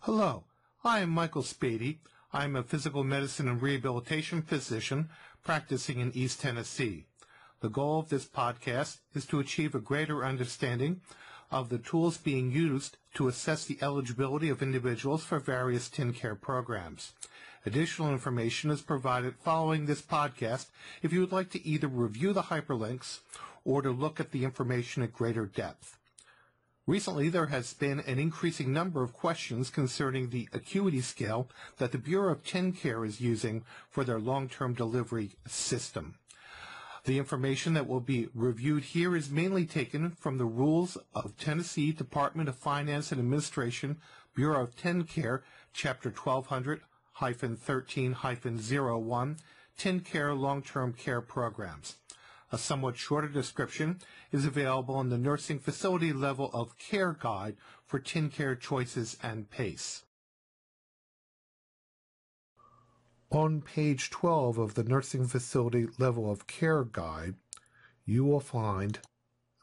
Hello, I am Michael Spady. I am a physical medicine and rehabilitation physician practicing in East Tennessee. The goal of this podcast is to achieve a greater understanding of the tools being used to assess the eligibility of individuals for various TennCare programs. Additional information is provided following this podcast if you would like to either review the hyperlinks or to look at the information at greater depth. Recently, there has been an increasing number of questions concerning the Acuity scale that the Bureau of TennCare is using for their long-term delivery system. The information that will be reviewed here is mainly taken from the rules of Tennessee Department of Finance and Administration, Bureau of TennCare, Chapter 1200-13-01, TennCare Long-Term Care Programs. A somewhat shorter description is available in the Nursing Facility Level of Care Guide for TennCare Choices and PACE. On page 12 of the Nursing Facility Level of Care Guide, you will find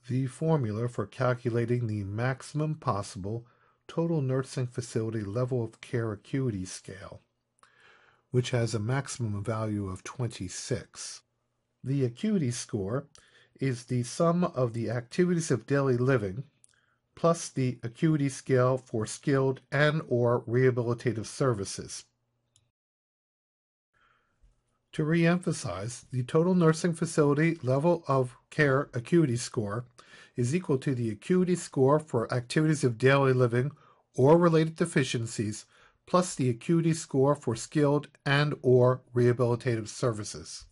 the formula for calculating the maximum possible total nursing facility level of care acuity scale, which has a maximum value of 26. The acuity score is the sum of the activities of daily living plus the acuity scale for skilled and/or rehabilitative services. To re-emphasize, the total nursing facility level of care acuity score is equal to the acuity score for activities of daily living or related deficiencies plus the acuity score for skilled and/or rehabilitative services.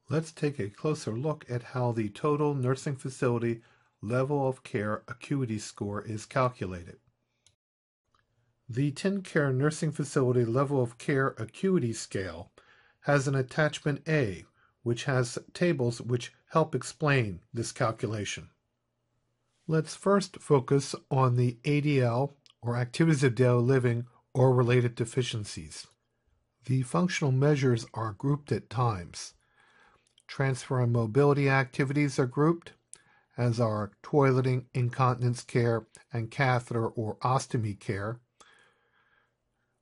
Let's take a closer look at how the total nursing facility level of care acuity score is calculated. The TennCare Nursing Facility Level of Care Acuity Scale has an attachment A, which has tables which help explain this calculation. Let's first focus on the ADL, or Activities of Daily Living, or Related Deficiencies. The functional measures are grouped at times. Transfer and mobility activities are grouped, as are toileting, incontinence care, and catheter or ostomy care.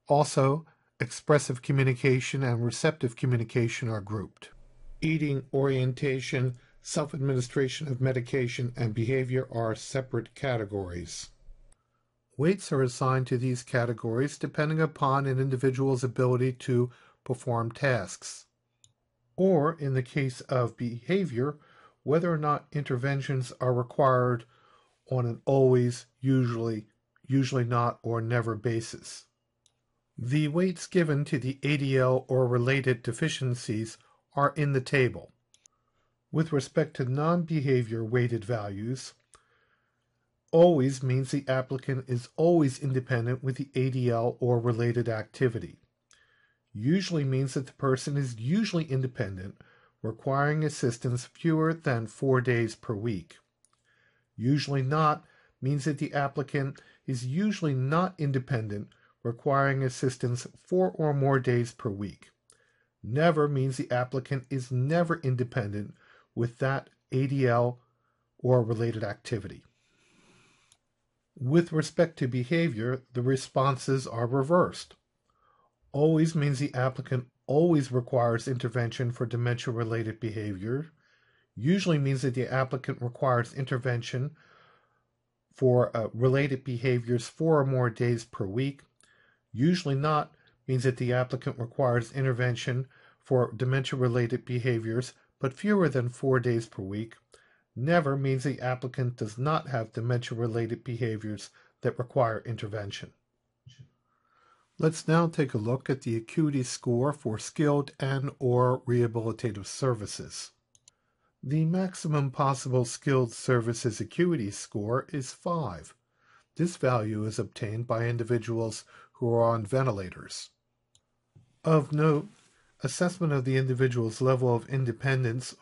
Also, expressive communication and receptive communication are grouped. Eating, orientation, self-administration of medication, and behavior are separate categories. Weights are assigned to these categories depending upon an individual's ability to perform tasks, or, in the case of behavior, whether or not interventions are required on an always, usually not, or never basis. The weights given to the ADL or related deficiencies are in the table. With respect to non-behavior weighted values, always means the applicant is always independent with the ADL or related activity. Usually means that the person is usually independent, requiring assistance fewer than 4 days per week. Usually not means that the applicant is usually not independent, requiring assistance 4 or more days per week. Never means the applicant is never independent with that ADL or related activity. With respect to behavior, the responses are reversed. Always means the applicant always requires intervention for dementia-related behavior. Usually means that the applicant requires intervention for related behaviors 4 or more days per week. Usually not means that the applicant requires intervention for dementia-related behaviors, but fewer than 4 days per week. Never means the applicant does not have dementia-related behaviors that require intervention. Let's now take a look at the acuity score for skilled and/or rehabilitative services. The maximum possible skilled services acuity score is 5. This value is obtained by individuals who are on ventilators. Of note, assessment of the individual's level of independence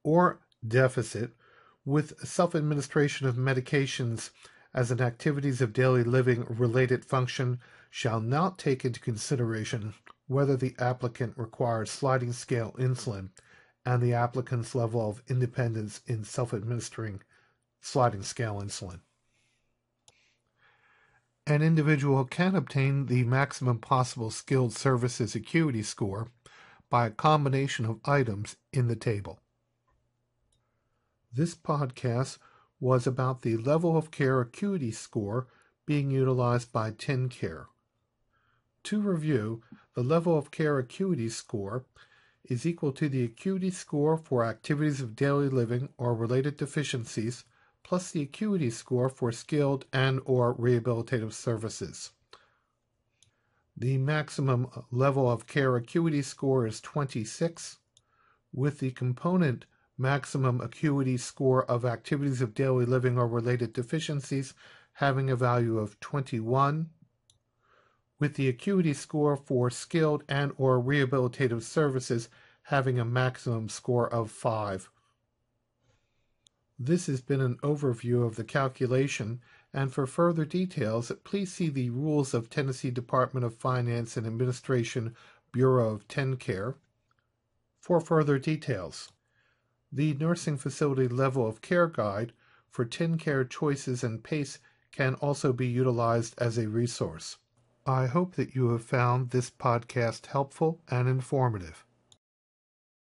or deficit with self-administration of medications as an activities of daily living related function shall not take into consideration whether the applicant requires sliding scale insulin and the applicant's level of independence in self-administering sliding scale insulin. An individual can obtain the maximum possible skilled services acuity score by a combination of items in the table. This podcast was about the level of care acuity score being utilized by TennCare. To review, the level of care acuity score is equal to the acuity score for activities of daily living or related deficiencies plus the acuity score for skilled and/or rehabilitative services. The maximum level of care acuity score is 26, with the component maximum acuity score of activities of daily living or related deficiencies having a value of 21, with the acuity score for skilled and/or rehabilitative services having a maximum score of 5. This has been an overview of the calculation, and for further details, please see the Rules of Tennessee Department of Finance and Administration, Bureau of TennCare. For further details, the Nursing Facility Level of Care Guide for TennCare Choices and PACE can also be utilized as a resource. I hope that you have found this podcast helpful and informative.